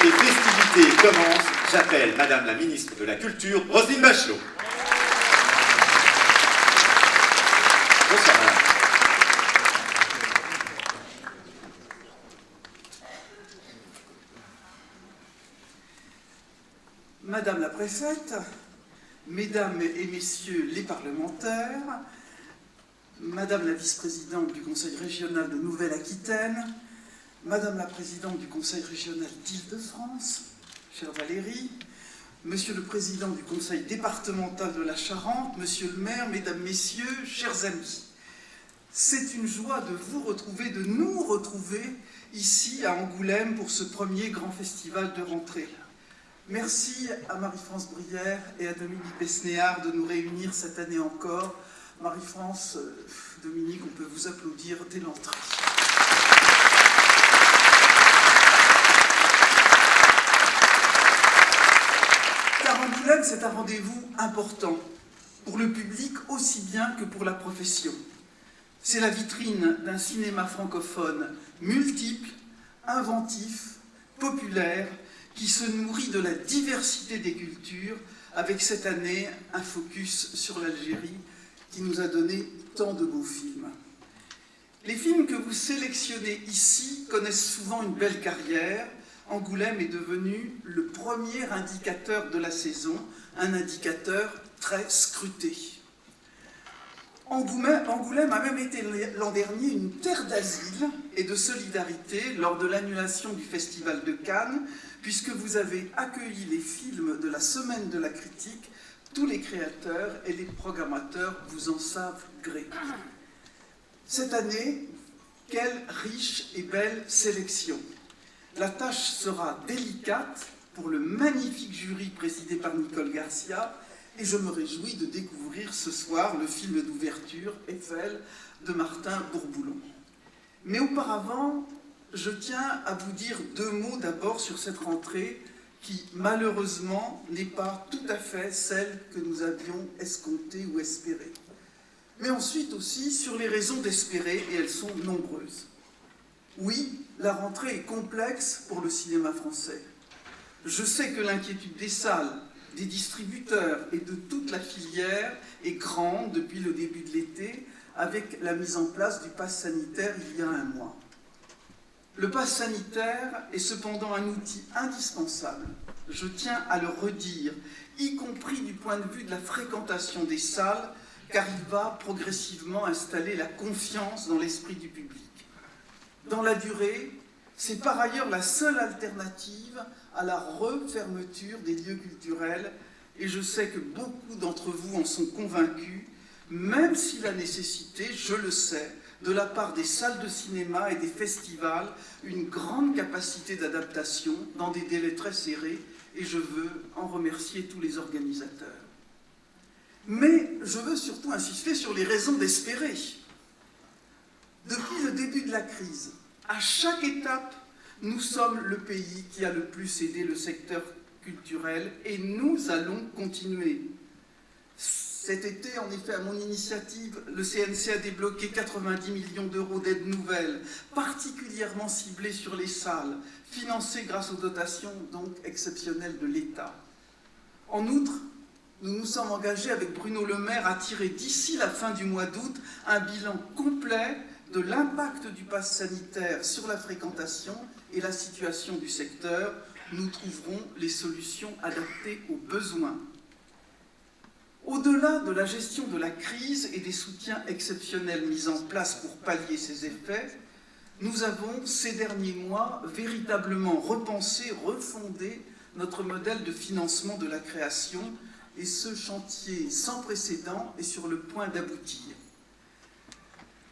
des festivités commence, j'appelle Madame la Ministre de la Culture, Roselyne Bachelot. Bonsoir, Madame. Madame la Préfète, Mesdames et Messieurs les parlementaires, Madame la Vice-présidente du Conseil régional de Nouvelle-Aquitaine, Madame la Présidente du Conseil régional d'Île-de-France, chère Valérie, Monsieur le Président du Conseil départemental de la Charente, Monsieur le maire, Mesdames, Messieurs, chers amis, c'est une joie de vous retrouver, de nous retrouver ici à Angoulême pour ce premier grand festival de rentrée. Merci à Marie-France Brière et à Dominique Besnéard de nous réunir cette année encore. Marie-France, Dominique, on peut vous applaudir dès l'entrée. Car Angoulême, c'est un rendez-vous important, pour le public aussi bien que pour la profession. C'est la vitrine d'un cinéma francophone multiple, inventif, populaire, qui se nourrit de la diversité des cultures, avec cette année un focus sur l'Algérie qui nous a donné tant de beaux films. Les films que vous sélectionnez ici connaissent souvent une belle carrière. Angoulême est devenu le premier indicateur de la saison, un indicateur très scruté. Angoulême a même été l'an dernier une terre d'asile et de solidarité lors de l'annulation du Festival de Cannes, puisque vous avez accueilli les films de la Semaine de la Critique. Tous les créateurs et les programmateurs vous en savent gré. Cette année, quelle riche et belle sélection. La tâche sera délicate pour le magnifique jury présidé par Nicole Garcia, et je me réjouis de découvrir ce soir le film d'ouverture, Eiffel, de Martin Bourboulon. Mais auparavant, je tiens à vous dire deux mots d'abord sur cette rentrée qui, malheureusement, n'est pas tout à fait celle que nous avions escomptée ou espérée. Mais ensuite aussi sur les raisons d'espérer, et elles sont nombreuses. Oui, la rentrée est complexe pour le cinéma français. Je sais que l'inquiétude des salles, des distributeurs et de toute la filière est grande depuis le début de l'été, avec la mise en place du pass sanitaire il y a un mois. Le pass sanitaire est cependant un outil indispensable, je tiens à le redire, y compris du point de vue de la fréquentation des salles, car il va progressivement installer la confiance dans l'esprit du public. Dans la durée, c'est par ailleurs la seule alternative à la refermeture des lieux culturels, et je sais que beaucoup d'entre vous en sont convaincus, même si la nécessité, je le sais, de la part des salles de cinéma et des festivals, une grande capacité d'adaptation dans des délais très serrés, et je veux en remercier tous les organisateurs. Mais je veux surtout insister sur les raisons d'espérer. Depuis le début de la crise, à chaque étape, nous sommes le pays qui a le plus aidé le secteur culturel et nous allons continuer. Cet été, en effet, à mon initiative, le CNC a débloqué 90 millions d'euros d'aides nouvelles, particulièrement ciblées sur les salles, financées grâce aux dotations donc exceptionnelles de l'État. En outre, nous nous sommes engagés avec Bruno Le Maire à tirer d'ici la fin du mois d'août un bilan complet de l'impact du pass sanitaire sur la fréquentation et la situation du secteur. Nous trouverons les solutions adaptées aux besoins. Au-delà de la gestion de la crise et des soutiens exceptionnels mis en place pour pallier ces effets, nous avons, ces derniers mois, véritablement repensé, refondé notre modèle de financement de la création, et ce chantier sans précédent est sur le point d'aboutir.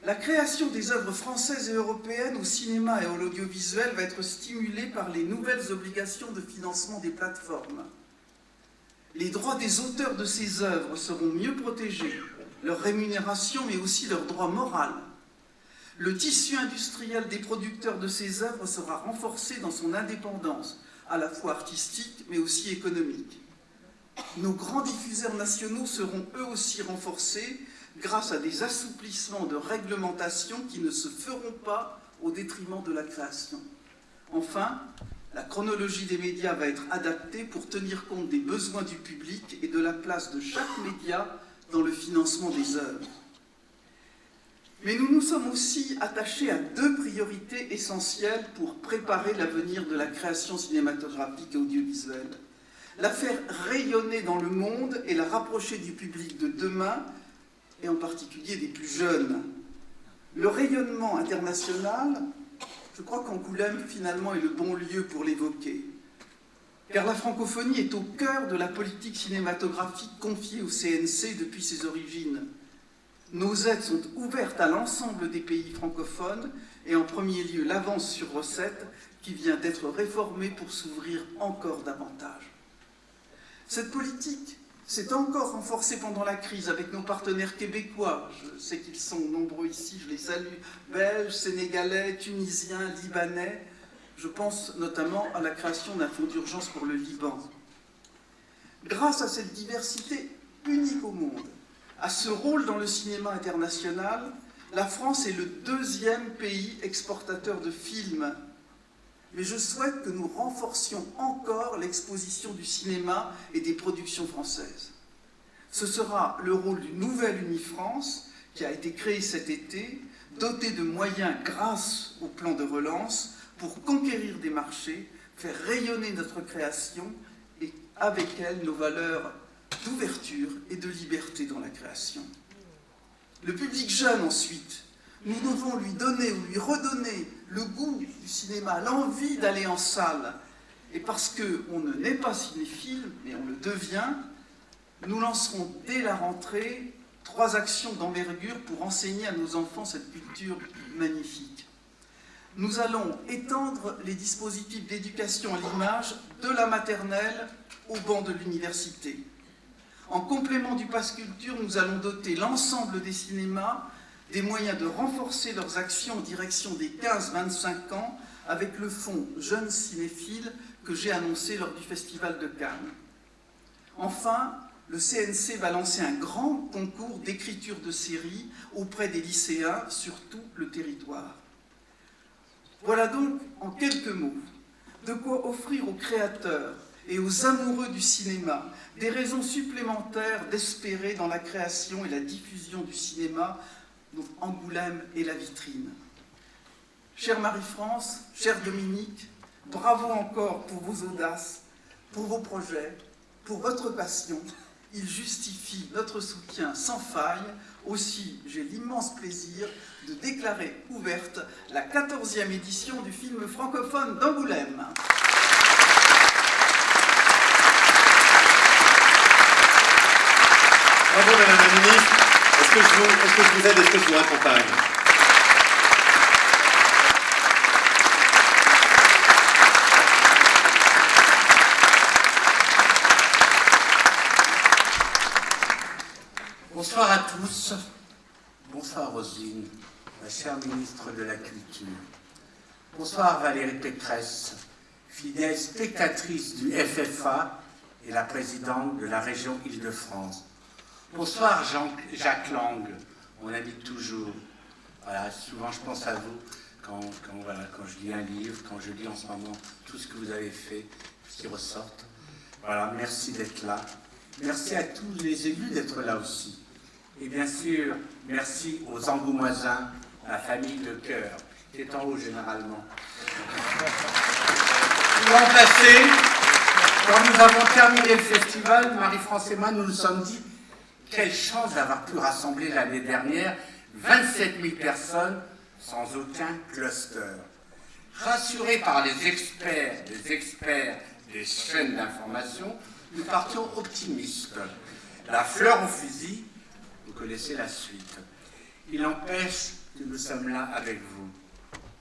La création des œuvres françaises et européennes au cinéma et à l'audiovisuel va être stimulée par les nouvelles obligations de financement des plateformes. Les droits des auteurs de ces œuvres seront mieux protégés, leur rémunération mais aussi leur droit moral. Le tissu industriel des producteurs de ces œuvres sera renforcé dans son indépendance, à la fois artistique mais aussi économique. Nos grands diffuseurs nationaux seront eux aussi renforcés grâce à des assouplissements de réglementation qui ne se feront pas au détriment de la création. Enfin, La chronologie des médias va être adaptée pour tenir compte des besoins du public et de la place de chaque média dans le financement des œuvres. Mais nous nous sommes aussi attachés à deux priorités essentielles pour préparer l'avenir de la création cinématographique et audiovisuelle. La faire rayonner dans le monde et la rapprocher du public de demain, et en particulier des plus jeunes. Le rayonnement international, je crois qu'Angoulême, finalement, est le bon lieu pour l'évoquer. Car la francophonie est au cœur de la politique cinématographique confiée au CNC depuis ses origines. Nos aides sont ouvertes à l'ensemble des pays francophones, et en premier lieu l'avance sur recettes, qui vient d'être réformée pour s'ouvrir encore davantage. Cette politique s'est encore renforcée pendant la crise avec nos partenaires québécois. Je sais qu'ils sont nombreux ici, je les salue. Belges, Sénégalais, Tunisiens, Libanais. Je pense notamment à la création d'un fonds d'urgence pour le Liban. Grâce à cette diversité unique au monde, à ce rôle dans le cinéma international, la France est le deuxième pays exportateur de films. Mais je souhaite que nous renforcions encore l'exposition du cinéma et des productions françaises. Ce sera le rôle du nouvel Unifrance, qui a été créé cet été, doté de moyens grâce au plan de relance, pour conquérir des marchés, faire rayonner notre création et avec elle nos valeurs d'ouverture et de liberté dans la création. Le public jeune ensuite, nous devons lui donner ou lui redonner le goût du cinéma, l'envie d'aller en salle. Et parce qu'on ne naît pas cinéphile, mais on le devient, nous lancerons dès la rentrée 3 actions d'envergure pour enseigner à nos enfants cette culture magnifique. Nous allons étendre les dispositifs d'éducation à l'image de la maternelle au banc de l'université. En complément du Pass Culture, nous allons doter l'ensemble des cinémas des moyens de renforcer leurs actions en direction des 15-25 ans avec le fonds Jeunes Cinéphiles que j'ai annoncé lors du Festival de Cannes. Enfin, le CNC va lancer un grand concours d'écriture de séries auprès des lycéens sur tout le territoire. Voilà donc, en quelques mots, de quoi offrir aux créateurs et aux amoureux du cinéma des raisons supplémentaires d'espérer dans la création et la diffusion du cinéma dont Angoulême est la vitrine. Chère Marie-France, cher Dominique, bravo encore pour vos audaces, pour vos projets, pour votre passion. Ils justifient notre soutien sans faille. Aussi, j'ai l'immense plaisir de déclarer ouverte la 14e édition du film francophone d'Angoulême. Bravo Madame la Ministre. Est-ce que je vous aide, est-ce que je vous accompagne? Bonsoir à tous. Bonsoir Roselyne, la chère ministre de la Culture. Bonsoir Valérie Pécresse, fidèle spectatrice du FFA et la présidente de la région Île-de-France. Bonsoir Jacques Lang, mon ami de toujours. Voilà, souvent je pense à vous quand je lis un livre, quand je lis en ce moment tout ce que vous avez fait, tout ce qui ressort. Voilà, merci d'être là. Merci à tous les élus d'être là aussi. Et bien sûr, merci aux Angoumoisins, la famille de cœur, qui est en haut généralement. L'an passé, quand nous avons terminé le festival, Marie-France et moi, nous nous sommes dit quelle chance d'avoir pu rassembler l'année dernière 27 000 personnes sans aucun cluster. Rassurés par les experts des chaînes d'information, nous partions optimistes. La fleur au fusil, vous connaissez la suite. Il empêche que nous sommes là avec vous.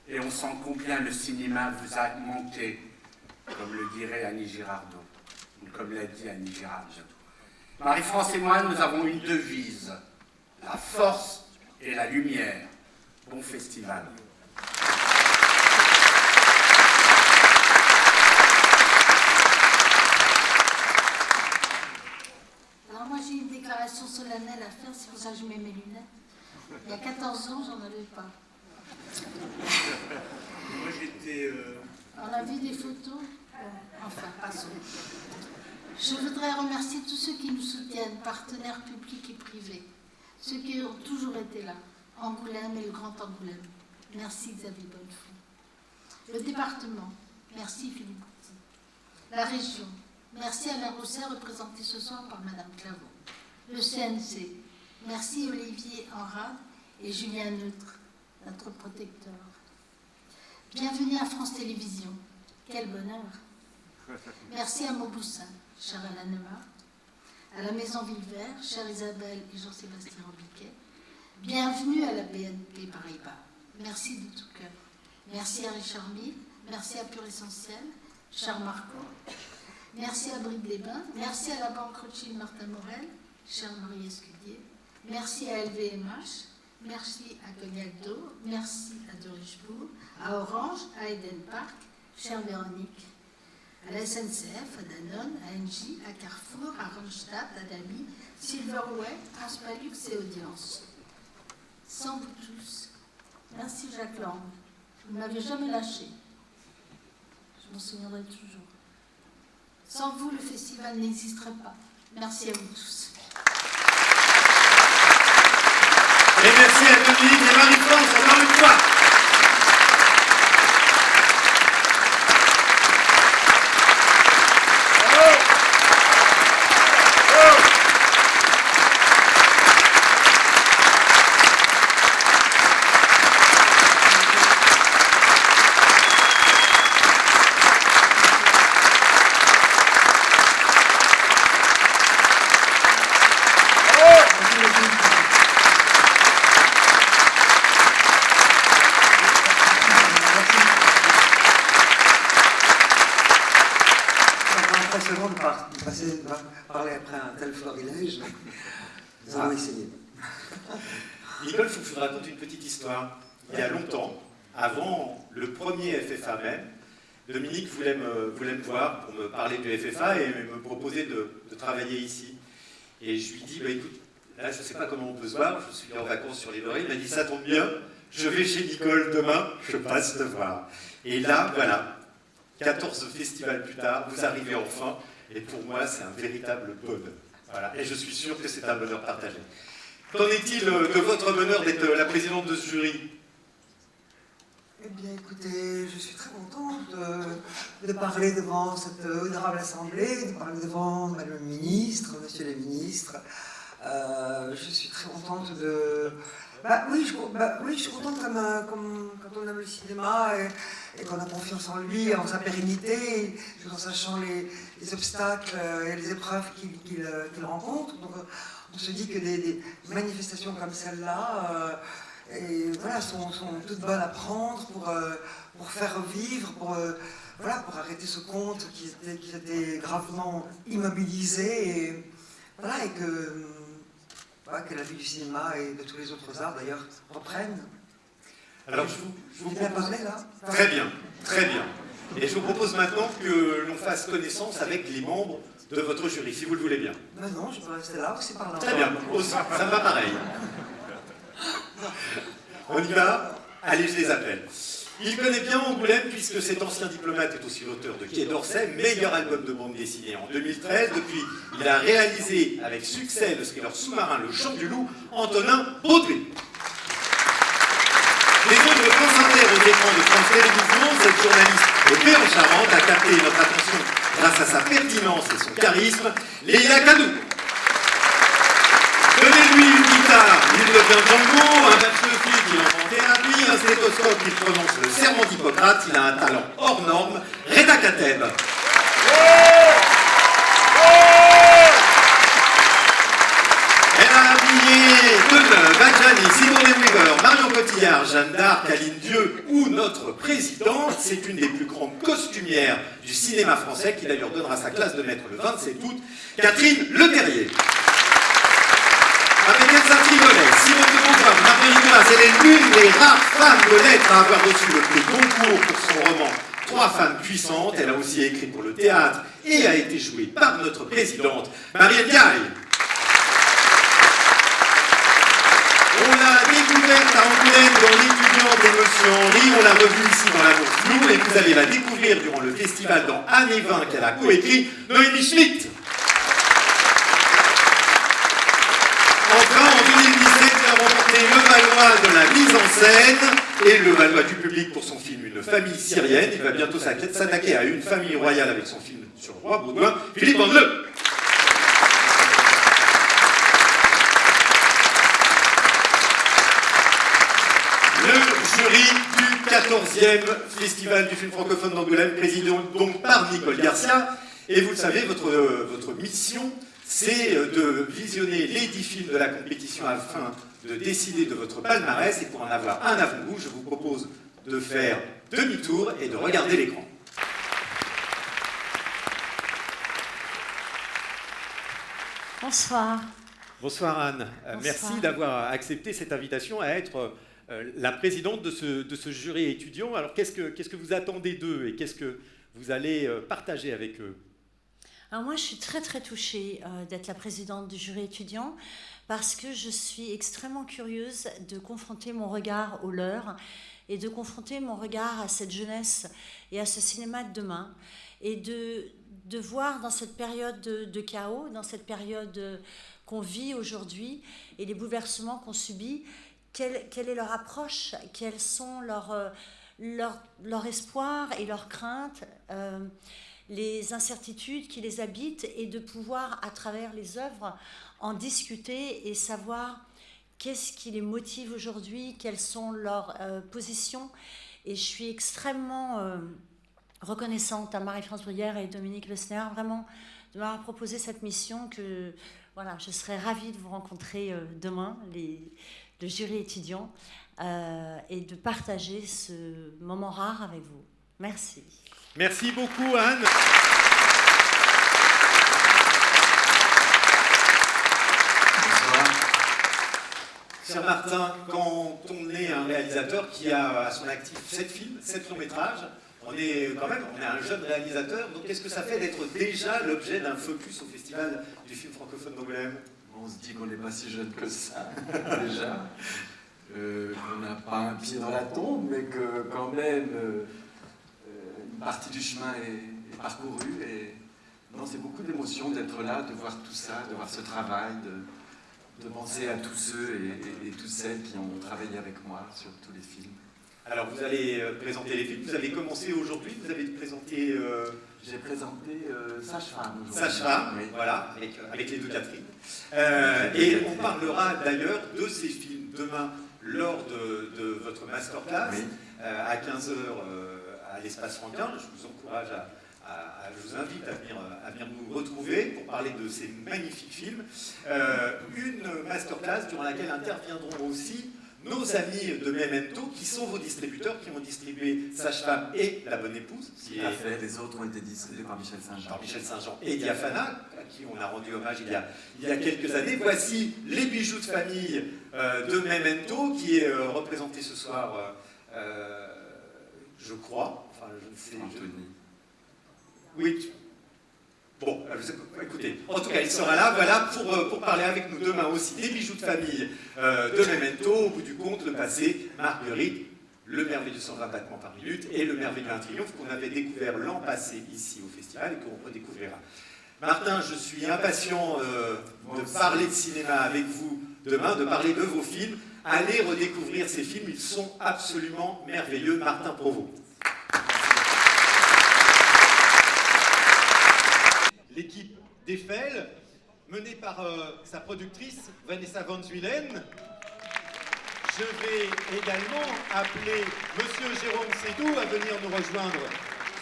Et on sent combien le cinéma vous a manqué, comme le dirait Annie Girardot, ou comme l'a dit Annie Girardot. Marie-France et moi, nous avons une devise, la force et la lumière. Bon festival. Alors moi j'ai une déclaration solennelle à faire, c'est pour ça que je mets mes lunettes. Il y a 14 ans, j'en avais pas. Moi j'étais... On avait vu des photos? Enfin, passons. Je voudrais remercier tous ceux qui nous soutiennent, partenaires publics et privés, ceux qui ont toujours été là, Angoulême et le Grand Angoulême. Merci Xavier Bonnefond. Le département, merci Philippe Couty. La région, merci Alain Rousset, représenté ce soir par Madame Claveau. Le CNC, merci Olivier Enrade et Julien Neutre, notre protecteur. Bienvenue à France Télévisions, quel bonheur. Merci à Mauboussin, cher Alain Nemar, à la Maison Villevert, chère Isabelle et Jean-Sébastien Robiquet. Bienvenue à la BNP Paribas. Merci de tout cœur. Merci à Richard Mille, merci à Pure Essentiel, cher Marco. Merci à Brive-les-Bains, merci à la Banque Rothschild Martin Morel, cher Marie Escudier. Merci à LVMH, merci à Cognac d'Eau, merci à de Richebourg, à Orange, à Eden Park, chère Véronique. À la SNCF, à Danone, à Engie, à Carrefour, à Randstad, à Dami, Silverway, Transpalux et Audience. Sans vous tous, merci Jacques Lang, vous ne m'avez jamais lâché. Je m'en souviendrai toujours. Sans vous, le festival n'existerait pas. Merci à vous tous. Et merci à Dominique et Marie-France encore une fois. Parler après un tel florilège, nous allons essayer. Nicole, il faut que je vous raconte une petite histoire. Il y a longtemps, avant le premier FFA même, Dominique voulait me voir pour me parler du FFA et me proposer de travailler ici. Et je lui dis, bah, écoute, là je ne sais pas comment on peut se voir, je suis en vacances sur l'île d'Orée. Il m'a dit, ça tombe bien, je vais chez Nicole demain, je passe te voir. Et là, voilà, 14 festivals plus tard, vous arrivez enfin. Et pour moi, c'est un véritable bonheur. Voilà. Et je suis sûr que c'est un bonheur partagé. Qu'en est-il de votre bonheur d'être la présidente de ce jury? Eh bien, écoutez, je suis très contente de parler devant cette honorable assemblée, de parler devant Madame le ministre, Monsieur les ministres. Je suis très contente de... oui, je suis contente comme quand on aime le cinéma et qu'on a confiance en lui, en sa pérennité, tout en sachant les obstacles et les épreuves qu'il rencontre. Donc, on se dit que des manifestations comme celle-là voilà, sont toutes bonnes à prendre pour faire vivre, pour arrêter ce conte qui était gravement immobilisé et que la vie du cinéma et de tous les autres arts d'ailleurs reprennent. Alors je vous bien propose... parlé là. Très bien, très bien. Et je vous propose maintenant que l'on fasse connaissance avec les membres de votre jury, si vous le voulez bien. Ben non, je peux rester là aussi par là. Très bien, aussi, ça me va pareil. On y va? Allez, je les appelle. Il connaît bien Angoulême puisque cet ancien diplomate est aussi l'auteur de Quai d'Orsay, meilleur album de bande dessinée en 2013. Depuis, il a réalisé avec succès le thriller sous-marin Le Chant du Loup, Antonin Baudry. Les ondes de France Inter aux écrans de France Télévisions, cette journaliste de Paix en Charente a capté notre attention grâce à sa pertinence et son charisme, Léa Cadou. Donnez-lui une guitare, il devient Django, un match de filles qui entre en thérapie, un stéthoscope qui prononce le serment d'Hippocrate, il a un talent hors norme, Reda Kateb. Elle a habillé Deneuve, Adjani, Sigourney Weaver, Marion Cotillard, Jeanne d'Arc, Aline Dieu ou notre présidente. C'est une des plus grandes costumières du cinéma français qui d'ailleurs donnera sa classe de maître le 27 août, Catherine Leterrier. Avec Elsa Triolet, Simone de Beauvoir, Marguerite Duras, elle est l'une des rares femmes de lettres à avoir reçu le prix Goncourt pour son roman Trois femmes puissantes. Elle a aussi écrit pour le théâtre et a été jouée par notre présidente, Marielle Gaille. On l'a découverte à Angoulême dans l'étudiant d'émotion Henri. On l'a revue ici dans l'annonce Flou et vous allez la découvrir durant le festival dans Anne et Vin qu'elle a coécrit Noémie Schmitt. Enfin, en 2017, elle a remporté le Valois de la mise en scène et le Valois du public pour son film Une famille syrienne. Il va bientôt s'attaquer à une famille royale avec son film sur le roi Baudouin, Philippe Andeleu. Le jury du 14e Festival du film francophone d'Angoulême, présidé donc par Nicole Garcia. Et vous le savez, votre mission, c'est de visionner les 10 films de la compétition afin de décider de votre palmarès. Et pour en avoir un avant-goût, je vous propose de faire demi-tour et de regarder l'écran. Bonsoir. Bonsoir Anne. Bonsoir. Merci d'avoir accepté cette invitation à être la présidente de ce jury étudiant. Alors qu'est-ce que vous attendez d'eux et qu'est-ce que vous allez partager avec eux? Alors moi, je suis très très touchée d'être la présidente du jury étudiant parce que je suis extrêmement curieuse de confronter mon regard au leur et de confronter mon regard à cette jeunesse et à ce cinéma de demain et de voir dans cette période de chaos, dans cette période qu'on vit aujourd'hui et les bouleversements qu'on subit, quelle est leur approche, quels sont leurs espoirs et leurs craintes, les incertitudes qui les habitent et de pouvoir, à travers les œuvres, en discuter et savoir qu'est-ce qui les motive aujourd'hui, quelles sont leurs positions. Et je suis extrêmement reconnaissante à Marie-France Bruyère et Dominique Lesner, vraiment, de m'avoir proposé cette mission que voilà, je serais ravie de vous rencontrer demain, le jury étudiant, et de partager ce moment rare avec vous. Merci. Merci beaucoup Anne. Cher Martin, quand on est un réalisateur qui a à son actif 7 films, 7 longs métrages, on est un jeune réalisateur, donc qu'est-ce que ça fait d'être déjà l'objet d'un focus au Festival du film francophone d'Angoulême? On se dit qu'on n'est pas si jeune que ça, déjà. Qu'on n'a pas un pied dans la tombe, mais que quand même une partie du chemin est parcourue. Et non, c'est beaucoup d'émotion d'être là, de voir tout ça, de voir ce travail, de penser à tous ceux et toutes celles qui ont travaillé avec moi sur tous les films. Alors vous allez présenter les films, vous avez commencé aujourd'hui, vous avez présenté... J'ai présenté Sage-Femme aujourd'hui. Sage-Femme, oui. Voilà, avec les deux Catherine. Et on parlera d'ailleurs de ces films demain lors de votre masterclass, oui. À 15h à l'Espace Franquin. Je vous encourage je vous invite à venir nous retrouver pour parler de ces magnifiques films. Une masterclass durant laquelle interviendront aussi nos amis de Memento, qui sont vos distributeurs, qui ont distribué Sage-Femme et La Bonne Épouse. Tout à fait, les autres ont été distribués par Michel Saint-Jean. Par Michel Saint-Jean et Diaphana, à qui on a rendu hommage il y a quelques années. Voici Les bijoux de famille de Memento, qui est représenté ce soir, je crois. Enfin, je ne sais. Anthony. Oui. Bon, écoutez, en tout cas, il sera là, voilà, pour parler avec nous demain aussi des bijoux de famille de Memento, au bout du compte, le passé, Marguerite, le merveilleux 120 battements par minute et le merveilleux Un triomphe qu'on avait découvert l'an passé ici au festival et qu'on redécouvrira. Martin, je suis impatient de parler de cinéma avec vous demain, de parler de vos films. Allez redécouvrir ces films, ils sont absolument merveilleux. Martin Provost. L'équipe d'Eiffel, menée par sa productrice Vanessa Van Zuylen. Je vais également appeler Monsieur Jérôme Sédou à venir nous rejoindre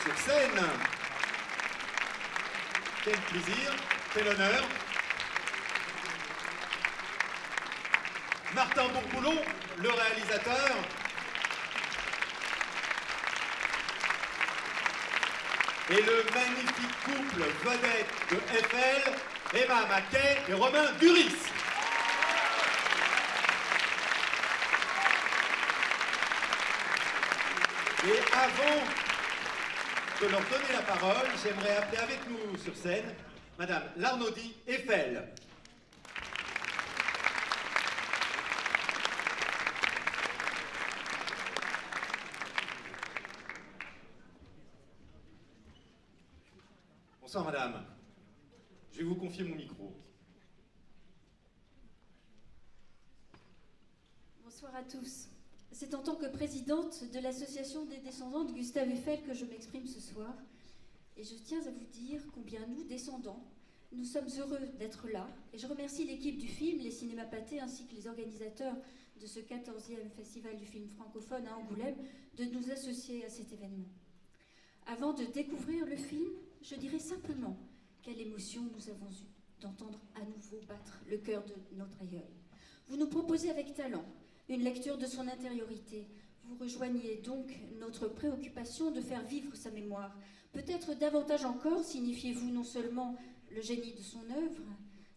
sur scène. Quel plaisir, quel honneur. Martin Bourboulon, le réalisateur. Et le magnifique couple vedette de Eiffel, Emma Mackey et Romain Duris. Et avant de leur donner la parole, j'aimerais appeler avec nous sur scène Madame Larnaudy Eiffel. Bonsoir madame. Je vais vous confier mon micro. Bonsoir à tous. C'est en tant que présidente de l'association des descendants de Gustave Eiffel que je m'exprime ce soir. Et je tiens à vous dire combien nous, descendants, nous sommes heureux d'être là. Et je remercie l'équipe du film, les Cinémas Pathé, ainsi que les organisateurs de ce 14e Festival du film francophone à Angoulême, de nous associer à cet événement. Avant de découvrir le film, je dirais simplement quelle émotion nous avons eue d'entendre à nouveau battre le cœur de notre aïeul. Vous nous proposez avec talent une lecture de son intériorité. Vous rejoignez donc notre préoccupation de faire vivre sa mémoire. Peut-être davantage encore signifiez-vous non seulement le génie de son œuvre,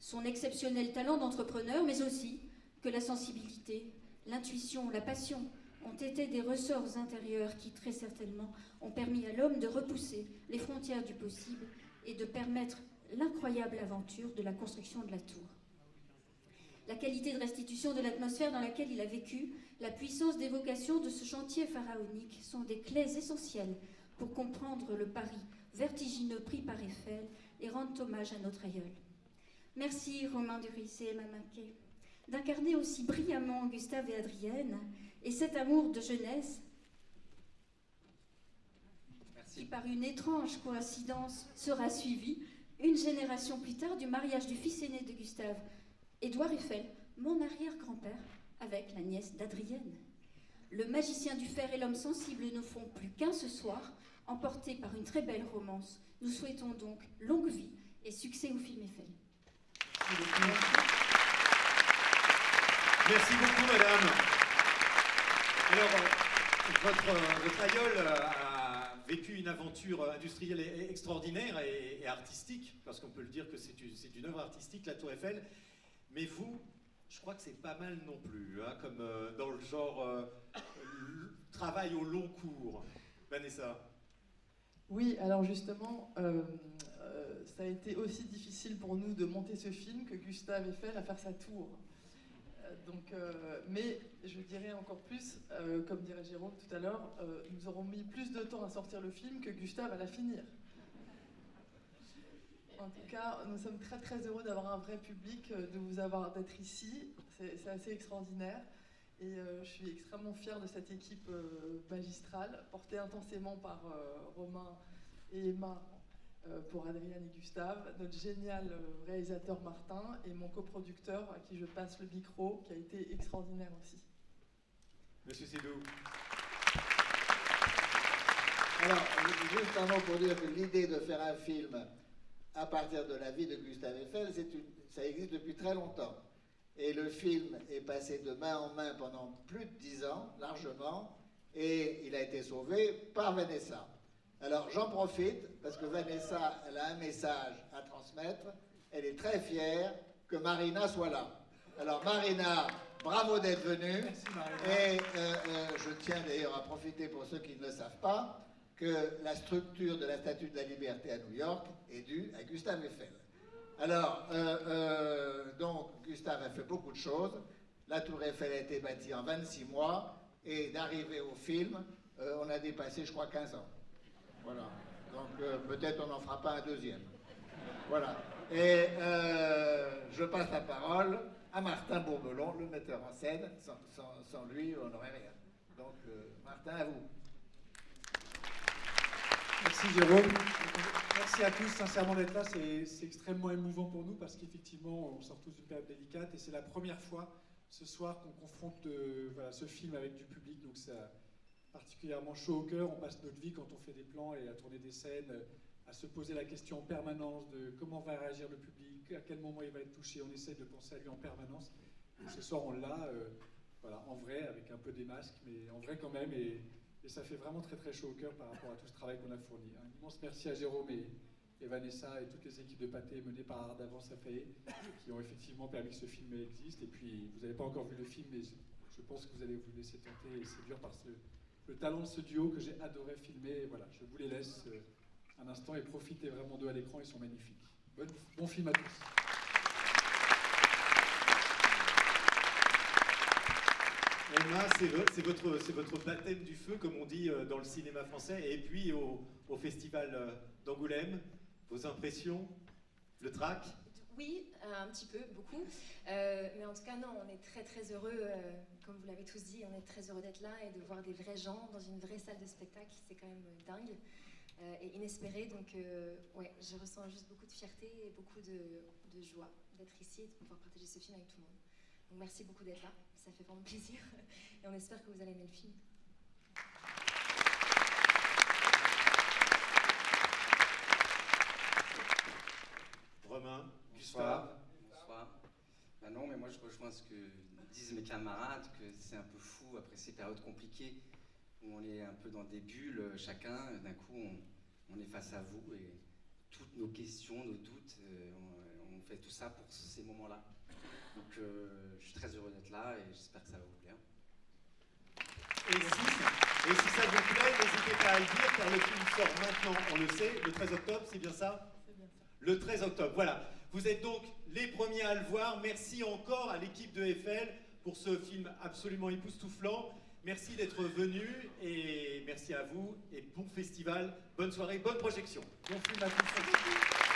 son exceptionnel talent d'entrepreneur, mais aussi que la sensibilité, l'intuition, la passion ont été des ressorts intérieurs qui, très certainement, ont permis à l'homme de repousser les frontières du possible et de permettre l'incroyable aventure de la construction de la tour. La qualité de restitution de l'atmosphère dans laquelle il a vécu, la puissance d'évocation de ce chantier pharaonique sont des clés essentielles pour comprendre le pari vertigineux pris par Eiffel et rendre hommage à notre aïeul. Merci Romain Duris et Emma Maquet d'incarner aussi brillamment Gustave et Adrienne et cet amour de jeunesse qui, par une étrange coïncidence, sera suivi une génération plus tard du mariage du fils aîné de Gustave, Édouard Eiffel, mon arrière-grand-père, avec la nièce d'Adrienne. Le magicien du fer et l'homme sensible ne font plus qu'un ce soir, emportés par une très belle romance. Nous souhaitons donc longue vie et succès au film Eiffel. Merci beaucoup, madame. Alors, votre aïeul a vécu une aventure industrielle extraordinaire et artistique, parce qu'on peut le dire que c'est une œuvre artistique, la Tour Eiffel. Mais vous, je crois que c'est pas mal non plus, hein, comme dans le genre travail au long cours. Vanessa. Oui, alors justement, ça a été aussi difficile pour nous de monter ce film que Gustave Eiffel à faire sa tour. Mais je dirais encore plus, comme dirait Jérôme tout à l'heure, nous aurons mis plus de temps à sortir le film que Gustave à la finir. En tout cas, nous sommes très très heureux d'avoir un vrai public, d'être ici. C'est assez extraordinaire. Et je suis extrêmement fière de cette équipe magistrale, portée intensément par Romain et Emma pour Adrienne et Gustave, notre génial réalisateur Martin et mon coproducteur à qui je passe le micro, qui a été extraordinaire aussi. Monsieur Sédou. Alors, juste un mot pour dire que l'idée de faire un film à partir de la vie de Gustave Eiffel, ça existe depuis très longtemps. Et le film est passé de main en main pendant plus de 10 ans, largement, et il a été sauvé par Vanessa. Alors j'en profite, parce que Vanessa, elle a un message à transmettre. Elle est très fière que Marina soit là. Alors Marina, bravo d'être venue. Merci Marina. Et je tiens d'ailleurs à profiter pour ceux qui ne le savent pas, que la structure de la Statue de la Liberté à New York est due à Gustave Eiffel. Alors, donc, Gustave a fait beaucoup de choses. La Tour Eiffel a été bâtie en 26 mois, et d'arriver au film, on a dépassé, je crois, 15 ans. Voilà. Donc, peut-être on n'en fera pas un deuxième. Voilà. Et je passe la parole à Martin Bourbelon, le metteur en scène. Sans lui, on n'aurait rien. Donc, Martin, à vous. Merci Jérôme. Merci à tous sincèrement d'être là. C'est extrêmement émouvant pour nous parce qu'effectivement, on sort tous d'une période délicate et c'est la première fois ce soir qu'on confronte ce film avec du public. Donc c'est particulièrement chaud au cœur. On passe notre vie quand on fait des plans et à tourner des scènes, à se poser la question en permanence de comment va réagir le public, à quel moment il va être touché. On essaie de penser à lui en permanence. Et ce soir, on l'a en vrai, avec un peu des masques, mais en vrai quand même. Et ça fait vraiment très très chaud au cœur par rapport à tout ce travail qu'on a fourni. Un immense merci à Jérôme et Vanessa et toutes les équipes de Pathé menées par Ardavant Saffaé qui ont effectivement permis que ce film existe. Et puis, vous n'avez pas encore vu le film, mais je pense que vous allez vous laisser tenter et séduire par le talent de ce duo que j'ai adoré filmer. Et voilà, je vous les laisse un instant et profitez vraiment d'eux à l'écran, ils sont magnifiques. Bon film à tous. Emma, c'est votre baptême du feu, comme on dit dans le cinéma français, et puis au festival d'Angoulême. Vos impressions? Le trac? Oui, un petit peu, beaucoup. Mais en tout cas, non, on est très très heureux, comme vous l'avez tous dit, on est très heureux d'être là et de voir des vrais gens dans une vraie salle de spectacle. C'est quand même dingue et inespéré. Donc, ouais, je ressens juste beaucoup de fierté et beaucoup de joie d'être ici et de pouvoir partager ce film avec tout le monde. Donc, merci beaucoup d'être là. Ça fait vraiment plaisir. Et on espère que vous allez aimer le film. Romain, Gustave. Bonsoir. Bah non, mais moi je rejoins ce que disent mes camarades, que c'est un peu fou après ces périodes compliquées où on est un peu dans des bulles, chacun, d'un coup on est face à vous et toutes nos questions, nos doutes, on fait tout ça pour ces moments-là. Donc je suis très heureux d'être là et j'espère que ça va vous plaire. Et si ça vous plaît, n'hésitez pas à le dire, car le film sort maintenant, on le sait, le 13 octobre, c'est bien ça? C'est bien ça. Le 13 octobre, voilà. Vous êtes donc les premiers à le voir. Merci encore à l'équipe de Eiffel pour ce film absolument époustouflant. Merci d'être venus et merci à vous et bon festival, bonne soirée, bonne projection. Bon film à tous.